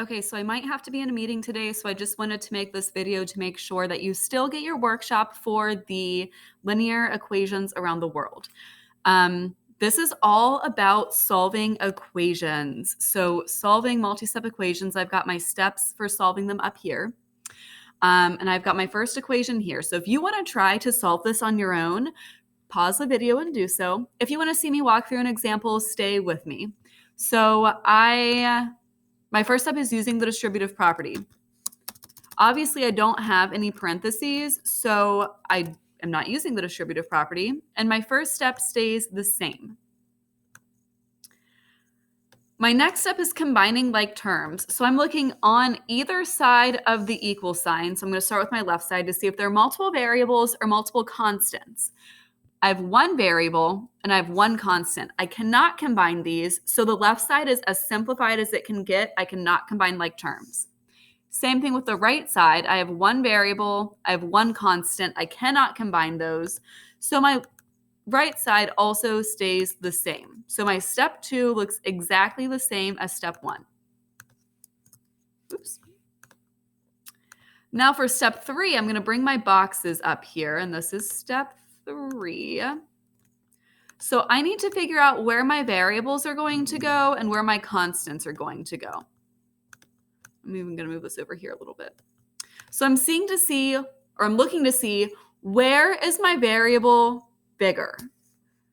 Okay, so I might have to be in a meeting today, so I just wanted to make this video to make sure that you still get your workshop for the linear equations around the world. This is all about solving equations. So solving multi-step equations, I've got my steps for solving them up here. And I've got my first equation here. So if you want to try to solve this on your own, pause the video and do so. If you want to see me walk through an example, stay with me. So my first step is using the distributive property. Obviously, I don't have any parentheses, so I am not using the distributive property, and my first step stays the same. My next step is combining like terms. So I'm looking on either side of the equal sign. So I'm going to start with my left side to see if there are multiple variables or multiple constants. I have one variable and I have one constant. I cannot combine these. So the left side is as simplified as it can get. I cannot combine like terms. Same thing with the right side. I have one variable, I have one constant. I cannot combine those. So my right side also stays the same. So my step 2 looks exactly the same as step 1. Oops. Now for step 3, I'm going to bring my boxes up here, and this is step 3. So I need to figure out where my variables are going to go and where my constants are going to go. I'm even going to move this over here a little bit. So I'm looking to see where is my variable bigger.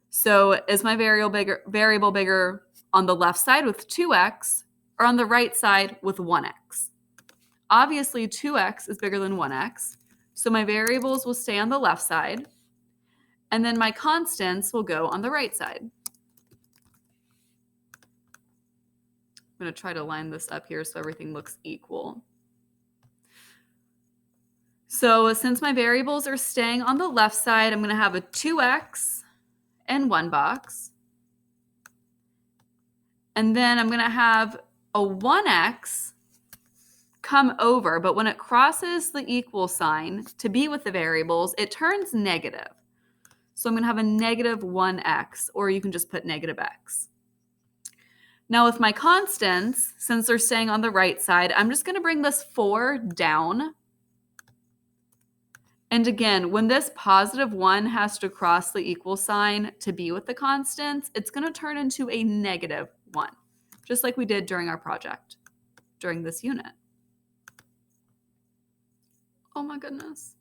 So is my variable bigger on the left side with 2x or on the right side with 1x? Obviously 2x is bigger than 1x. So my variables will stay on the left side. And then my constants will go on the right side. I'm going to try to line this up here so everything looks equal. So since my variables are staying on the left side, I'm going to have a 2x in one box. And then I'm going to have a 1x come over, but when it crosses the equal sign to be with the variables, it turns negative. So I'm going to have a negative 1x, or you can just put negative x. Now with my constants, since they're staying on the right side, I'm just going to bring this 4 down. And again, when this positive 1 has to cross the equal sign to be with the constants, it's going to turn into a negative 1, just like we did during our project, during this unit. Oh my goodness.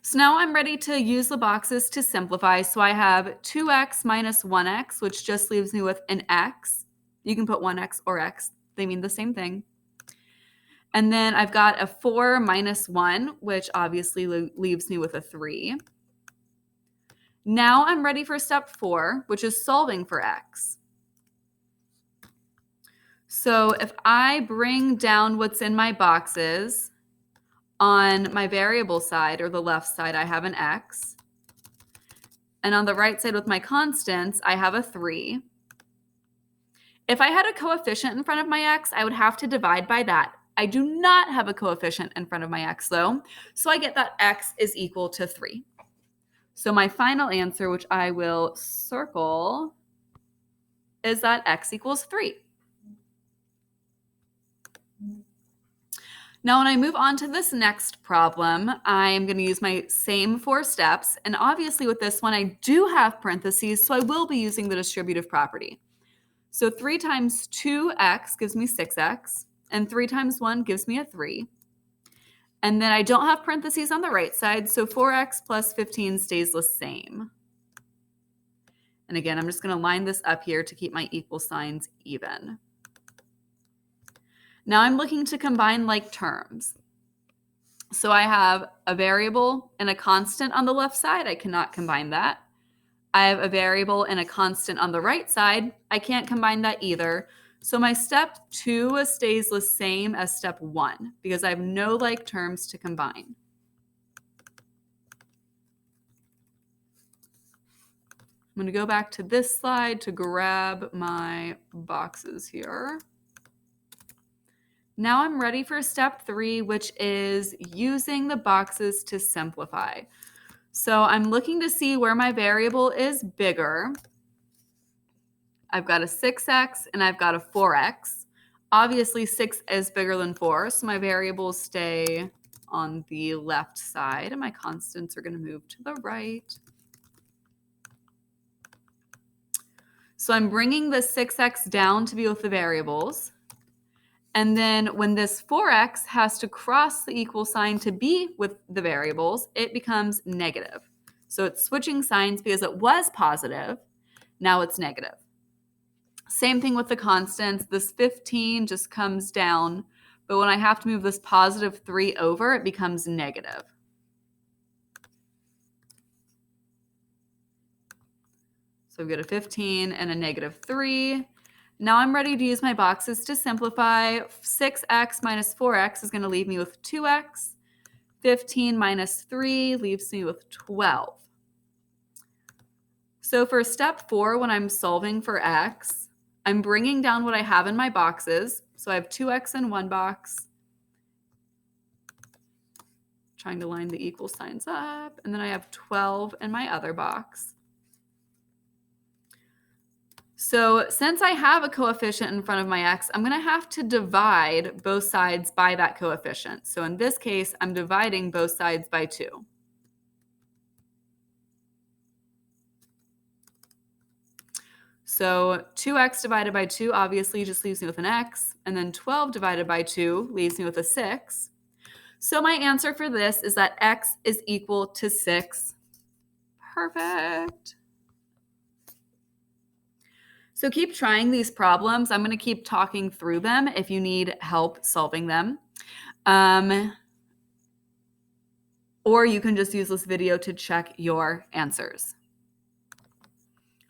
So now I'm ready to use the boxes to simplify. So I have 2x minus 1x, which just leaves me with an x. You can put 1x or x. They mean the same thing. And then I've got a 4 minus 1, which obviously leaves me with a 3. Now I'm ready for step 4, which is solving for x. So if I bring down what's in my boxes, on my variable side, or the left side, I have an x. And on the right side with my constants, I have a 3. If I had a coefficient in front of my x, I would have to divide by that. I do not have a coefficient in front of my x, though, so I get that x is equal to 3. So my final answer, which I will circle, is that x equals 3. Now, when I move on to this next problem, I am going to use my same 4 steps. And obviously with this one, I do have parentheses, so I will be using the distributive property. So 3 times 2x gives me 6x, and 3 times 1 gives me a 3. And then I don't have parentheses on the right side, so 4x plus 15 stays the same. And again, I'm just going to line this up here to keep my equal signs even. Now I'm looking to combine like terms. So I have a variable and a constant on the left side. I cannot combine that. I have a variable and a constant on the right side. I can't combine that either. So my step 2 stays the same as step 1 because I have no like terms to combine. I'm going to go back to this slide to grab my boxes here. Now I'm ready for step 3, which is using the boxes to simplify. So I'm looking to see where my variable is bigger. I've got a 6x and I've got a 4x. Obviously, 6 is bigger than 4, so my variables stay on the left side, and my constants are going to move to the right. So I'm bringing the 6x down to be with the variables. And then when this 4x has to cross the equal sign to be with the variables, it becomes negative. So it's switching signs because it was positive. Now it's negative. Same thing with the constants. This 15 just comes down, but when I have to move this positive 3 over, it becomes negative. So we've got a 15 and a negative 3. Now I'm ready to use my boxes to simplify. 6x minus 4x is going to leave me with 2x. 15 minus 3 leaves me with 12. So for step 4, when I'm solving for x, I'm bringing down what I have in my boxes. So I have 2x in one box, trying to line the equal signs up, and then I have 12 in my other box. So since I have a coefficient in front of my x, I'm going to have to divide both sides by that coefficient. So in this case, I'm dividing both sides by 2. So 2x divided by 2 obviously just leaves me with an x, and then 12 divided by 2 leaves me with a 6. So my answer for this is that x is equal to 6. Perfect. So keep trying these problems. I'm going to keep talking through them if you need help solving them. Or you can just use this video to check your answers.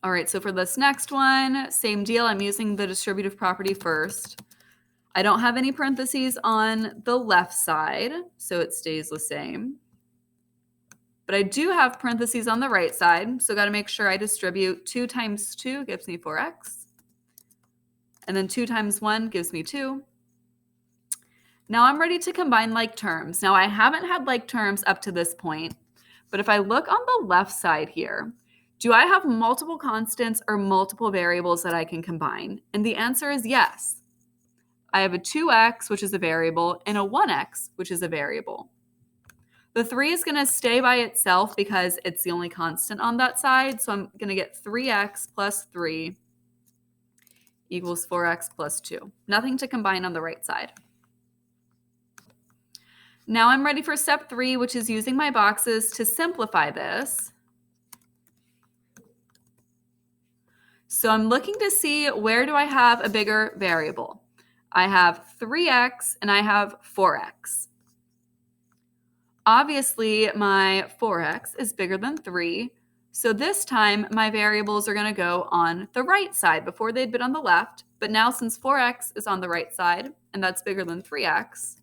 All right, so for this next one, same deal. I'm using the distributive property first. I don't have any parentheses on the left side, so it stays the same. But I do have parentheses on the right side, so got to make sure I distribute. 2 times 2 gives me 4x. And then 2 times 1 gives me 2. Now I'm ready to combine like terms. Now I haven't had like terms up to this point, but if I look on the left side here, do I have multiple constants or multiple variables that I can combine? And the answer is yes. I have a 2x, which is a variable, and a 1x, which is a variable. The 3 is going to stay by itself because it's the only constant on that side. So I'm going to get 3x plus 3 equals 4x plus 2. Nothing to combine on the right side. Now I'm ready for step 3, which is using my boxes to simplify this. So I'm looking to see where do I have a bigger variable. I have 3x and I have 4x. Obviously, my 4x is bigger than 3. So this time, my variables are going to go on the right side. Before they'd been on the left. But now since 4x is on the right side, and that's bigger than 3x,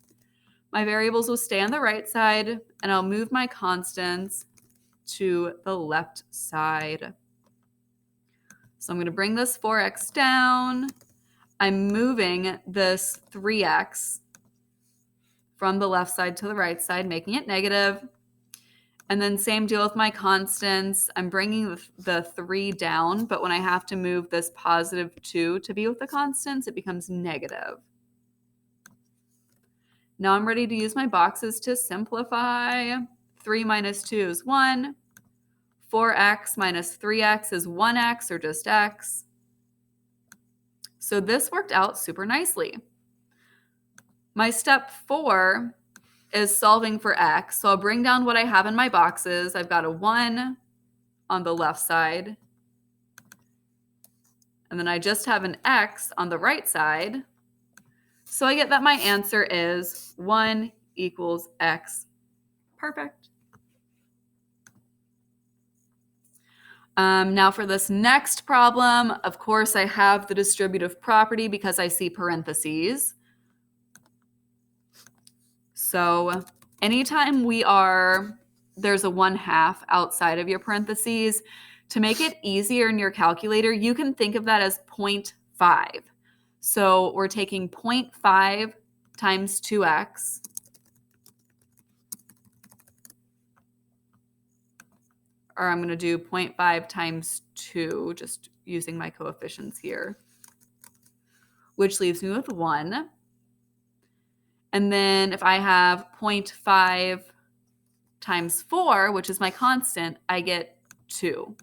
my variables will stay on the right side, and I'll move my constants to the left side. So I'm going to bring this 4x down. I'm moving this 3x from the left side to the right side, making it negative. And then same deal with my constants. I'm bringing the 3 down, but when I have to move this positive 2 to be with the constants, it becomes negative. Now I'm ready to use my boxes to simplify. 3 minus 2 is 1. 4x minus 3x is 1x or just x. So this worked out super nicely. My step 4 is solving for x. So I'll bring down what I have in my boxes. I've got a 1 on the left side. And then I just have an x on the right side. So I get that my answer is 1 equals x. Perfect. Now for this next problem, of course, I have the distributive property because I see parentheses. So anytime there's a 1/2 outside of your parentheses, to make it easier in your calculator, you can think of that as 0.5. So we're taking 0.5 times 2x. Or I'm going to do 0.5 times 2, just using my coefficients here, which leaves me with 1. And then if I have 0.5 times 4, which is my constant, I get 2.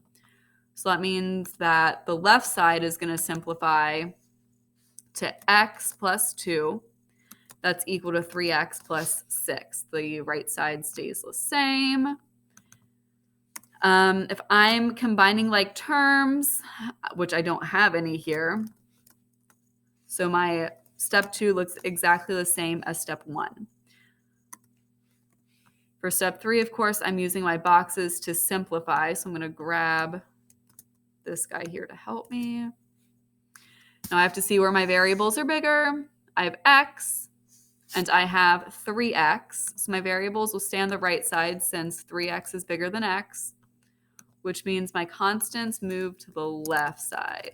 So that means that the left side is going to simplify to x plus 2. That's equal to 3x plus 6. The right side stays the same. If I'm combining like terms, which I don't have any here, so my step 2 looks exactly the same as step 1. For step 3, of course, I'm using my boxes to simplify. So I'm going to grab this guy here to help me. Now I have to see where my variables are bigger. I have x and I have 3x. So my variables will stay on the right side since 3x is bigger than x, which means my constants move to the left side.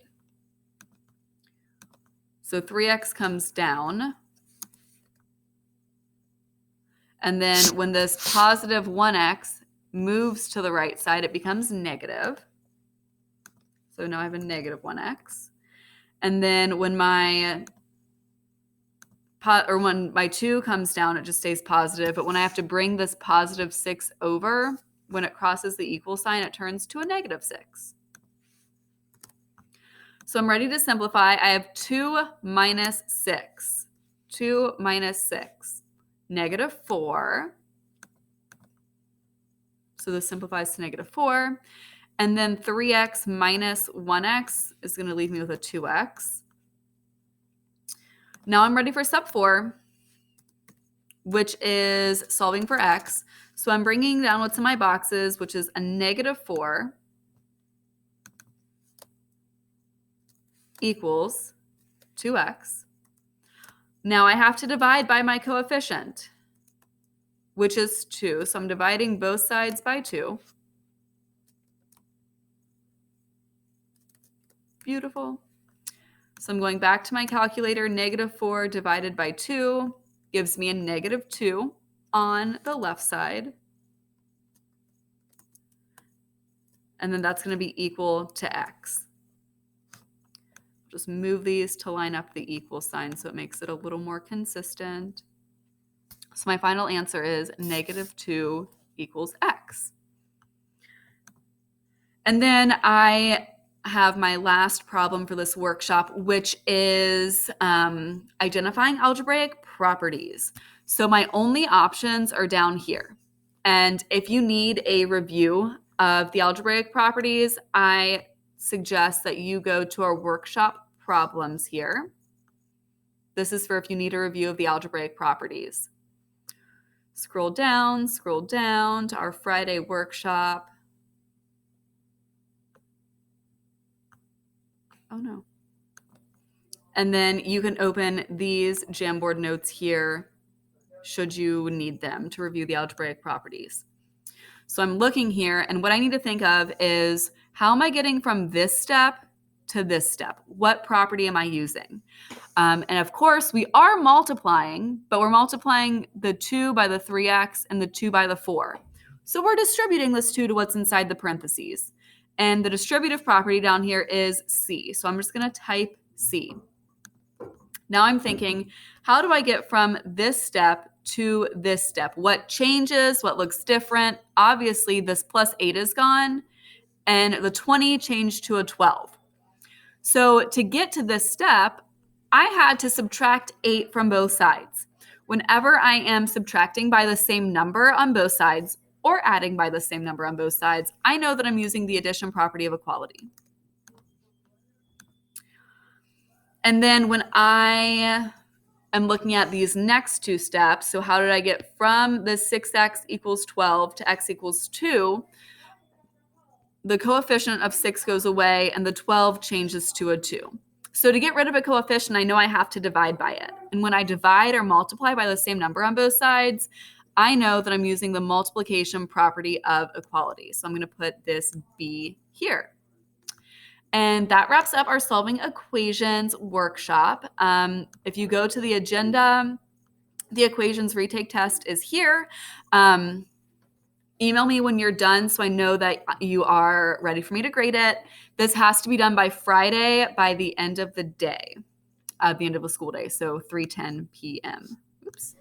So 3x comes down. And then when this positive 1x moves to the right side, it becomes negative. So now I have a negative 1x. And then when my 2 comes down, it just stays positive. But when I have to bring this positive 6 over, when it crosses the equal sign, it turns to a negative 6. So I'm ready to simplify. I have 2 minus 6. 2 minus 6. Negative 4. So this simplifies to negative 4. And then 3x minus 1x is going to leave me with a 2x. Now I'm ready for step 4, which is solving for x. So I'm bringing down what's in my boxes, which is a negative 4 equals 2x. Now I have to divide by my coefficient, which is 2. So I'm dividing both sides by 2. Beautiful. So I'm going back to my calculator. Negative 4 divided by 2 gives me a negative 2 on the left side. And then that's going to be equal to x. Just move these to line up the equal sign so it makes it a little more consistent. So my final answer is negative 2 equals x. And then I have my last problem for this workshop, which is identifying algebraic properties. So my only options are down here. And if you need a review of the algebraic properties, I suggest that you go to our workshop problems here. This is for if you need a review of the algebraic properties. Scroll down to our Friday workshop. Oh no. And then you can open these Jamboard notes here should you need them to review the algebraic properties. So I'm looking here, and what I need to think of is, how am I getting from this step to this step? What property am I using? And of course, we are multiplying, but we're multiplying the 2 by the 3x and the 2 by the 4. So we're distributing this 2 to what's inside the parentheses. And the distributive property down here is C. So I'm just going to type C. Now I'm thinking, how do I get from this step to this step? What changes? What looks different? Obviously, this plus 8 is gone, and the 20 changed to a 12. So to get to this step, I had to subtract 8 from both sides. Whenever I am subtracting by the same number on both sides or adding by the same number on both sides, I know that I'm using the addition property of equality. And then when I am looking at these next two steps, so how did I get from the 6x equals 12 to x equals 2? The coefficient of 6 goes away and the 12 changes to a 2. So to get rid of a coefficient, I know I have to divide by it. And when I divide or multiply by the same number on both sides, I know that I'm using the multiplication property of equality. So I'm going to put this B here. And that wraps up our solving equations workshop. If you go to the agenda, the equations retake test is here. Email me when you're done so I know that you are ready for me to grade it. This has to be done by Friday by the end of the day. at the end of a school day, so 3:10 p.m. Oops.